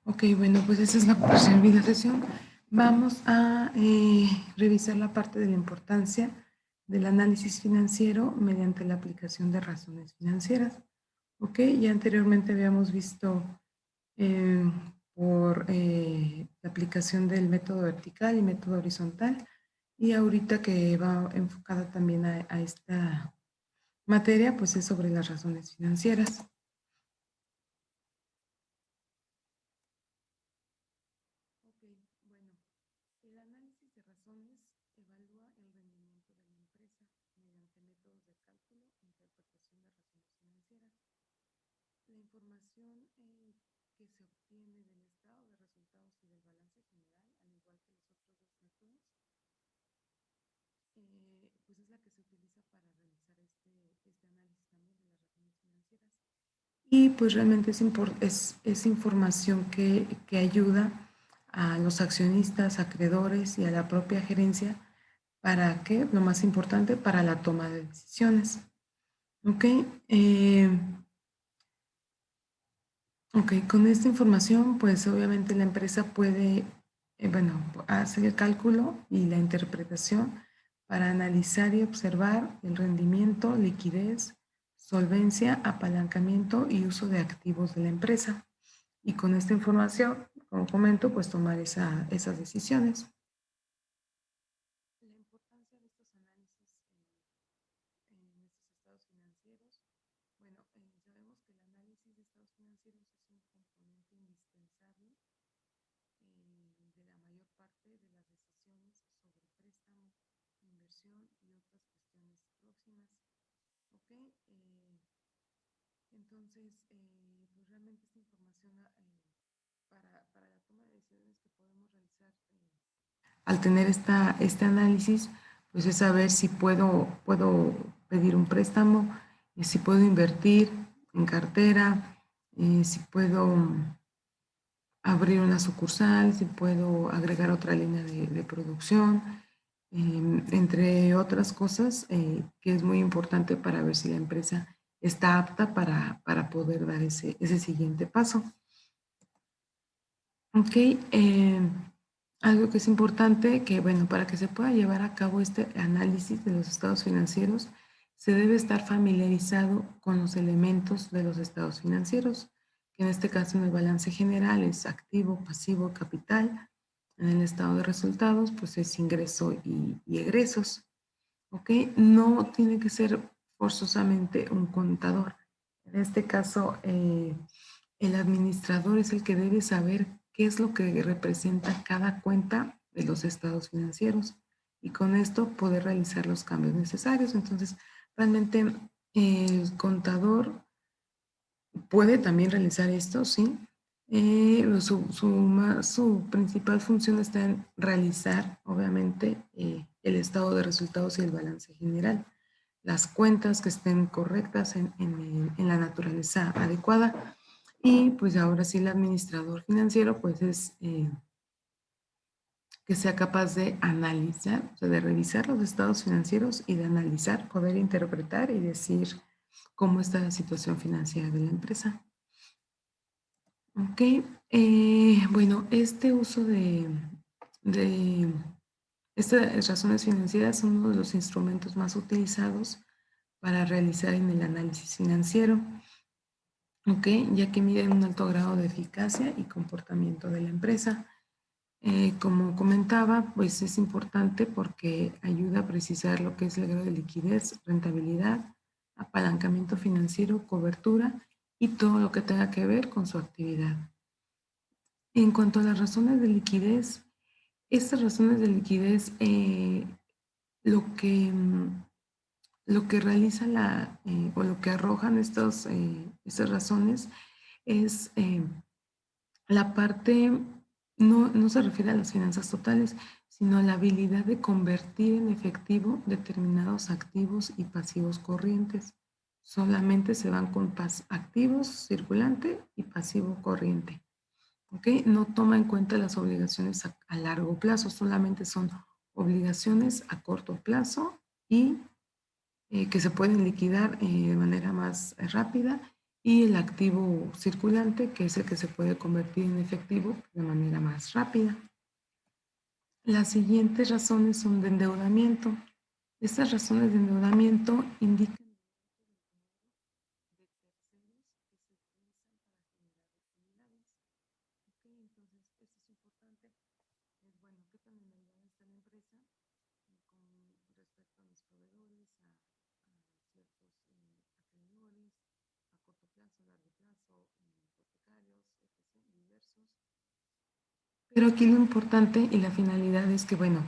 Ok, bueno, pues esa es la primera sesión. Vamos a revisar la parte de la importancia del análisis financiero mediante la aplicación de razones financieras. Ok, ya anteriormente habíamos visto eh, por la aplicación del método vertical y método horizontal, y ahorita que va enfocada también a esta materia, pues es sobre las razones financieras. Ok, bueno, el análisis de razones evalúa el rendimiento de la empresa mediante métodos de cálculo e interpretación de razones financieras. La información que se obtiene del estado de resultados y del balance general, al igual que los otros dos métodos, pues es la que se utiliza para realizar este análisis también de las razones financieras. Y pues realmente es información que ayuda a los accionistas, acreedores y a la propia gerencia para que, lo más importante, para la toma de decisiones. Ok, ok, con esta información, pues obviamente la empresa puede, bueno, hacer el cálculo y la interpretación para analizar y observar el rendimiento, liquidez, solvencia, apalancamiento y uso de activos de la empresa. Y con esta información, como comento, pues tomar esas decisiones. La importancia de estos análisis en estos estados financieros. Bueno, sabemos que el análisis de estados financieros es un componente indispensable de la mayor parte de las decisiones sobre préstamo, inversión y otras cuestiones próximas. ¿Ok? Entonces, pues realmente esta información para la toma de decisiones que podemos realizar al tener este análisis, pues es saber si puedo pedir un préstamo, si puedo invertir en cartera, si puedo abrir una sucursal, si puedo agregar otra línea de producción, entre otras cosas, que es muy importante para ver si la empresa está apta para poder dar ese siguiente paso. Ok, algo que es importante, que bueno, para que se pueda llevar a cabo este análisis de los estados financieros, se debe estar familiarizado con los elementos de los estados financieros, que en este caso en el balance general es activo, pasivo, capital. En el estado de resultados, pues es ingreso y egresos. ¿Ok? No tiene que ser forzosamente un contador. En este caso, el administrador es el que debe saber qué es lo que representa cada cuenta de los estados financieros y con esto poder realizar los cambios necesarios. Entonces, realmente el contador puede también realizar esto, sí. Su principal función está en realizar, obviamente, el estado de resultados y el balance general. Las cuentas que estén correctas en la naturaleza adecuada. Y pues ahora sí el administrador financiero pues es que sea capaz de analizar, o sea, de revisar los estados financieros y de analizar, poder interpretar y decir cómo está la situación financiera de la empresa. Ok, bueno, este uso de estas razones financieras son uno de los instrumentos más utilizados para realizar en el análisis financiero, ok, ya que miden un alto grado de eficacia y comportamiento de la empresa. Como comentaba, pues es importante porque ayuda a precisar lo que es el grado de liquidez, rentabilidad, apalancamiento financiero, cobertura y todo lo que tenga que ver con su actividad. En cuanto a las razones de liquidez, estas razones de liquidez, lo que, lo que realiza o lo que arrojan estas razones es la parte, no se refiere a las finanzas totales, sino a la habilidad de convertir en efectivo determinados activos y pasivos corrientes. Solamente se van con activos circulante y pasivo corriente. ¿Ok? No toma en cuenta las obligaciones a largo plazo, solamente son obligaciones a corto plazo y que se pueden liquidar de manera más rápida y el activo circulante, que es el que se puede convertir en efectivo de manera más rápida. Las siguientes razones son de endeudamiento. Estas razones de endeudamiento indican pero aquí lo importante y la finalidad es que, bueno,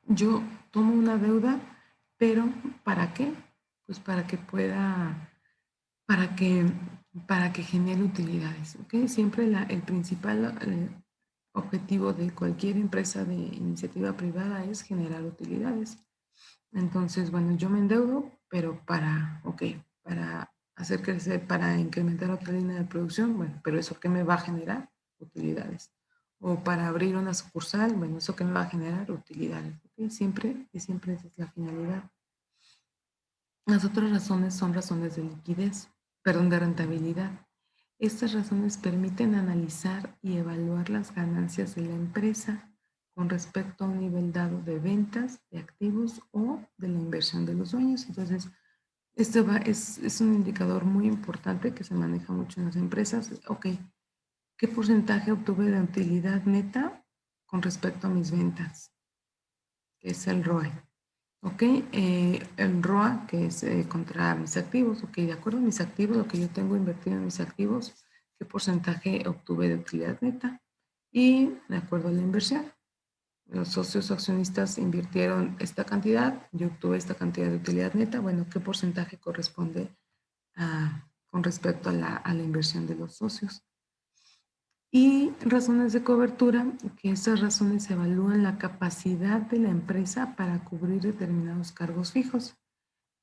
yo tomo una deuda, pero ¿para qué? Pues para que pueda, para que, para que genere utilidades, ¿ok? Siempre el principal objetivo de cualquier empresa de iniciativa privada es generar utilidades. Entonces, bueno, yo me endeudo, pero para hacer crecer, para incrementar otra línea de producción, bueno, pero ¿eso qué me va a generar? Utilidades. O para abrir una sucursal, bueno, ¿eso qué me va a generar? Utilidades. ¿Okay? Siempre esa es la finalidad. Las otras razones son razones de liquidez, perdón, de rentabilidad. Estas razones permiten analizar y evaluar las ganancias de la empresa con respecto a un nivel dado de ventas, de activos o de la inversión de los dueños. Entonces, es un indicador muy importante que se maneja mucho en las empresas. Ok, ¿qué porcentaje obtuve de utilidad neta con respecto a mis ventas? Que es el ROE. Ok, el ROA, que es contra mis activos. Ok, de acuerdo a mis activos, lo que yo tengo invertido en mis activos, ¿qué porcentaje obtuve de utilidad neta? Y de acuerdo a la inversión, los socios accionistas invirtieron esta cantidad, yo obtuve esta cantidad de utilidad neta, bueno, ¿qué porcentaje corresponde con respecto a la inversión de los socios? Y razones de cobertura, que esas razones evalúan la capacidad de la empresa para cubrir determinados cargos fijos.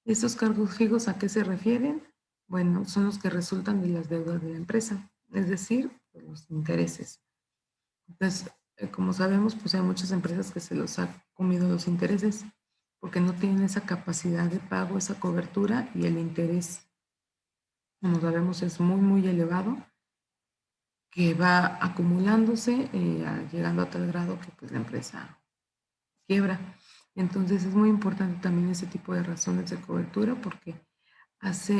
¿Estos cargos fijos a qué se refieren? Bueno, son los que resultan de las deudas de la empresa, es decir, de los intereses. Entonces, como sabemos, pues hay muchas empresas que se los ha comido los intereses porque no tienen esa capacidad de pago, esa cobertura y el interés, como sabemos, es muy, muy elevado que va acumulándose, llegando a tal grado que pues la empresa quiebra. Entonces es muy importante también ese tipo de razones de cobertura porque hace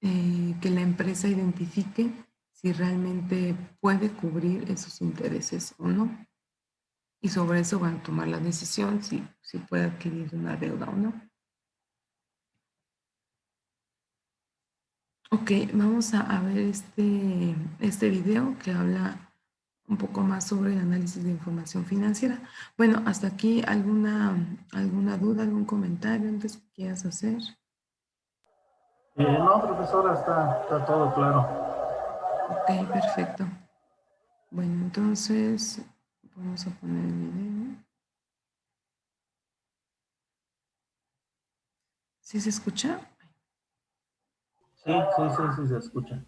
que la empresa identifique si realmente puede cubrir esos intereses o no. Y sobre eso van a tomar la decisión si puede adquirir una deuda o no. Ok, vamos a ver este video que habla un poco más sobre el análisis de información financiera. Bueno, hasta aquí alguna duda, algún comentario antes que quieras hacer. No, profesora, está todo claro. Ok, perfecto. Bueno, entonces vamos a poner el video. ¿Sí se escucha? Sí, se escucha.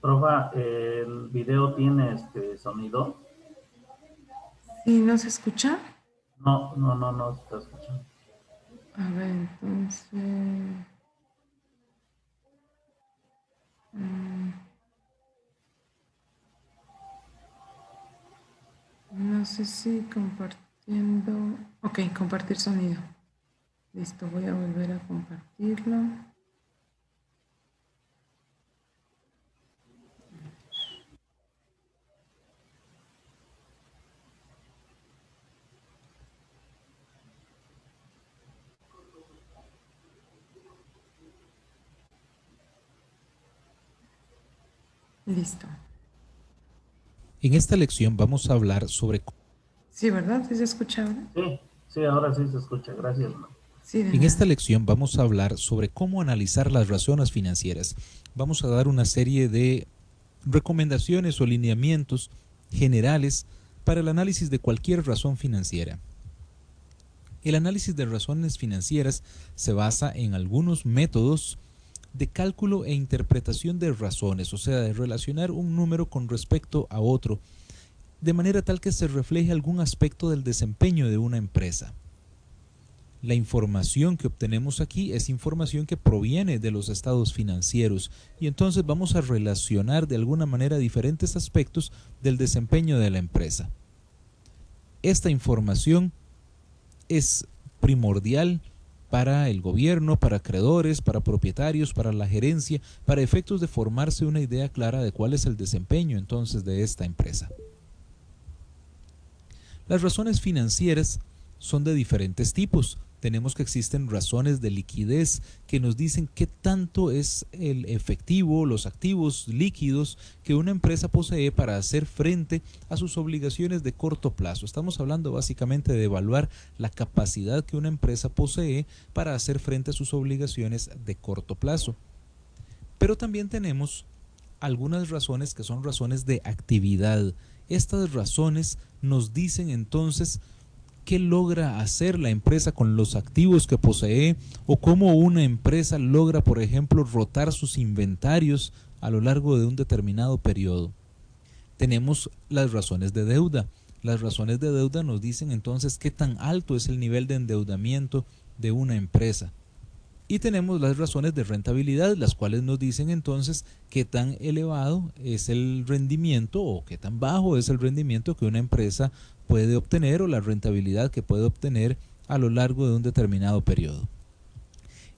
Profa, ¿el video tiene sonido? ¿Sí no se escucha? No se está escuchando. A ver, entonces... mm, No sé si compartiendo. Ok, compartir sonido. Listo, voy a volver a compartirlo. Listo. En esta lección vamos a hablar sobre Sí, ¿verdad? ¿Sí se escucha ahora? Sí, sí, ahora sí se escucha. Gracias, ¿no? Sí, de En esta nada. lección vamos a hablar sobre cómo analizar las razones financieras. Vamos a dar una serie de recomendaciones o lineamientos generales para el análisis de cualquier razón financiera. El análisis de razones financieras se basa en algunos métodos de cálculo e interpretación de razones, o sea, de relacionar un número con respecto a otro, de manera tal que se refleje algún aspecto del desempeño de una empresa. La información que obtenemos aquí es información que proviene de los estados financieros y entonces vamos a relacionar de alguna manera diferentes aspectos del desempeño de la empresa. Esta información es primordial para el gobierno, para acreedores, para propietarios, para la gerencia, para efectos de formarse una idea clara de cuál es el desempeño entonces de esta empresa. Las razones financieras son de diferentes tipos. Tenemos que existen razones de liquidez que nos dicen qué tanto es el efectivo, los activos líquidos que una empresa posee para hacer frente a sus obligaciones de corto plazo. Estamos hablando básicamente de evaluar la capacidad que una empresa posee para hacer frente a sus obligaciones de corto plazo. Pero también tenemos algunas razones que son razones de actividad. Estas razones nos dicen entonces qué logra hacer la empresa con los activos que posee o cómo una empresa logra, por ejemplo, rotar sus inventarios a lo largo de un determinado periodo. Tenemos las razones de deuda. Las razones de deuda nos dicen entonces qué tan alto es el nivel de endeudamiento de una empresa. Y tenemos las razones de rentabilidad, las cuales nos dicen entonces qué tan elevado es el rendimiento o qué tan bajo es el rendimiento que una empresa puede obtener o la rentabilidad que puede obtener a lo largo de un determinado periodo.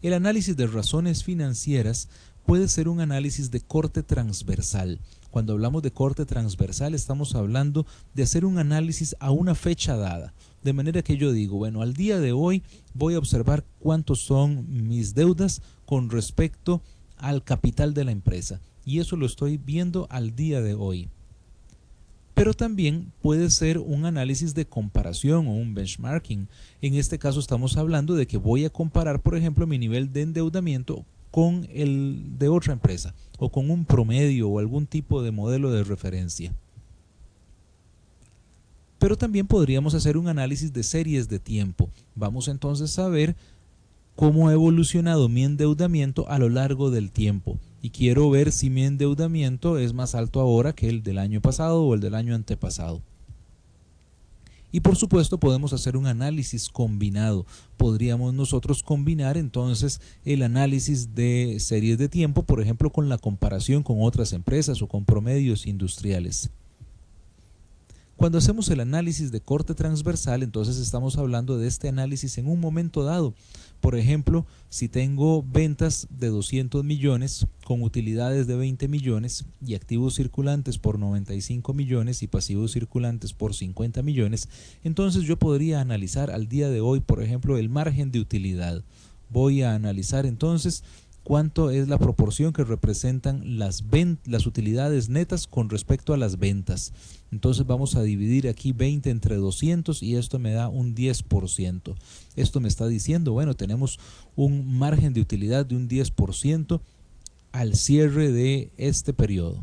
El análisis de razones financieras puede ser un análisis de corte transversal. Cuando hablamos de corte transversal estamos hablando de hacer un análisis a una fecha dada. De manera que yo digo, bueno, al día de hoy voy a observar cuántos son mis deudas con respecto al capital de la empresa. Y eso lo estoy viendo al día de hoy. Pero también puede ser un análisis de comparación o un benchmarking. En este caso estamos hablando de que voy a comparar, por ejemplo, mi nivel de endeudamiento con el de otra empresa o con un promedio o algún tipo de modelo de referencia. Pero también podríamos hacer un análisis de series de tiempo. Vamos entonces a ver cómo ha evolucionado mi endeudamiento a lo largo del tiempo. Y quiero ver si mi endeudamiento es más alto ahora que el del año pasado o el del año antepasado. Y por supuesto podemos hacer un análisis combinado. Podríamos nosotros combinar entonces el análisis de series de tiempo, por ejemplo, con la comparación con otras empresas o con promedios industriales. Cuando hacemos el análisis de corte transversal, entonces estamos hablando de este análisis en un momento dado. Por ejemplo, si tengo ventas de 200 millones con utilidades de 20 millones y activos circulantes por 95 millones y pasivos circulantes por 50 millones, entonces yo podría analizar al día de hoy, por ejemplo, el margen de utilidad. Voy a analizar entonces cuánto es la proporción que representan las utilidades netas con respecto a las ventas. Entonces vamos a dividir aquí 20 entre 200 y esto me da un 10%. Esto me está diciendo, bueno, tenemos un margen de utilidad de un 10% al cierre de este periodo.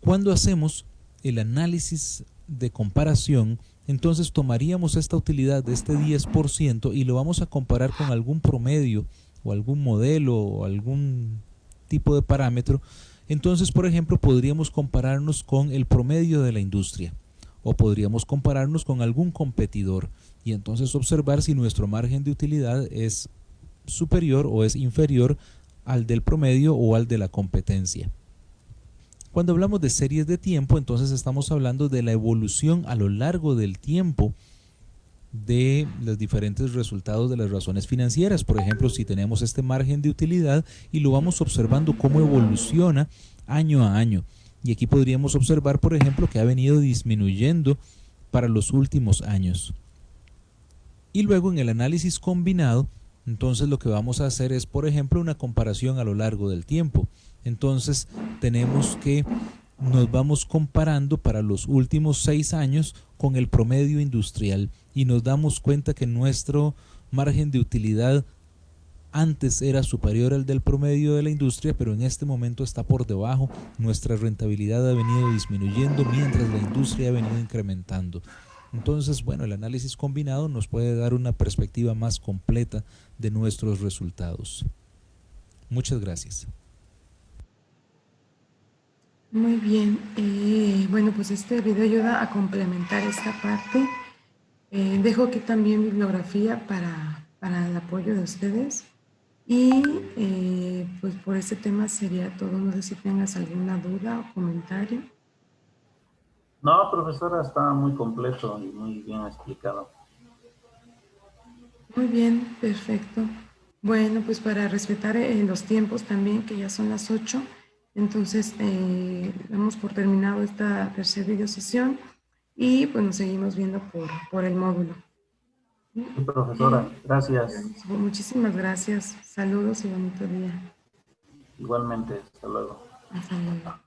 Cuando hacemos el análisis de comparación, entonces tomaríamos esta utilidad de este 10% y lo vamos a comparar con algún promedio o algún modelo o algún tipo de parámetro. Entonces, por ejemplo, podríamos compararnos con el promedio de la industria o podríamos compararnos con algún competidor y entonces observar si nuestro margen de utilidad es superior o es inferior al del promedio o al de la competencia. Cuando hablamos de series de tiempo, entonces estamos hablando de la evolución a lo largo del tiempo de los diferentes resultados de las razones financieras. Por ejemplo, si tenemos este margen de utilidad y lo vamos observando cómo evoluciona año a año. Y aquí podríamos observar, por ejemplo, que ha venido disminuyendo para los últimos años. Y luego en el análisis combinado, entonces lo que vamos a hacer es, por ejemplo, una comparación a lo largo del tiempo. Entonces tenemos que nos vamos comparando para los últimos 6 años con el promedio industrial y nos damos cuenta que nuestro margen de utilidad antes era superior al del promedio de la industria, pero en este momento está por debajo. Nuestra rentabilidad ha venido disminuyendo mientras la industria ha venido incrementando. Entonces, bueno, el análisis combinado nos puede dar una perspectiva más completa de nuestros resultados. Muchas gracias. Muy bien. Bueno, pues este video ayuda a complementar esta parte. Dejo aquí también bibliografía para el apoyo de ustedes. Y pues por este tema sería todo. No sé si tengas alguna duda o comentario. No, profesora, está muy completo y muy bien explicado. Muy bien, perfecto. Bueno, pues para respetar los tiempos también, que ya son las 8, entonces damos por terminado esta tercera videosesión y pues nos seguimos viendo por el módulo. Sí, profesora, gracias. Muchísimas gracias. Saludos y bonito día. Igualmente, hasta luego. Hasta luego.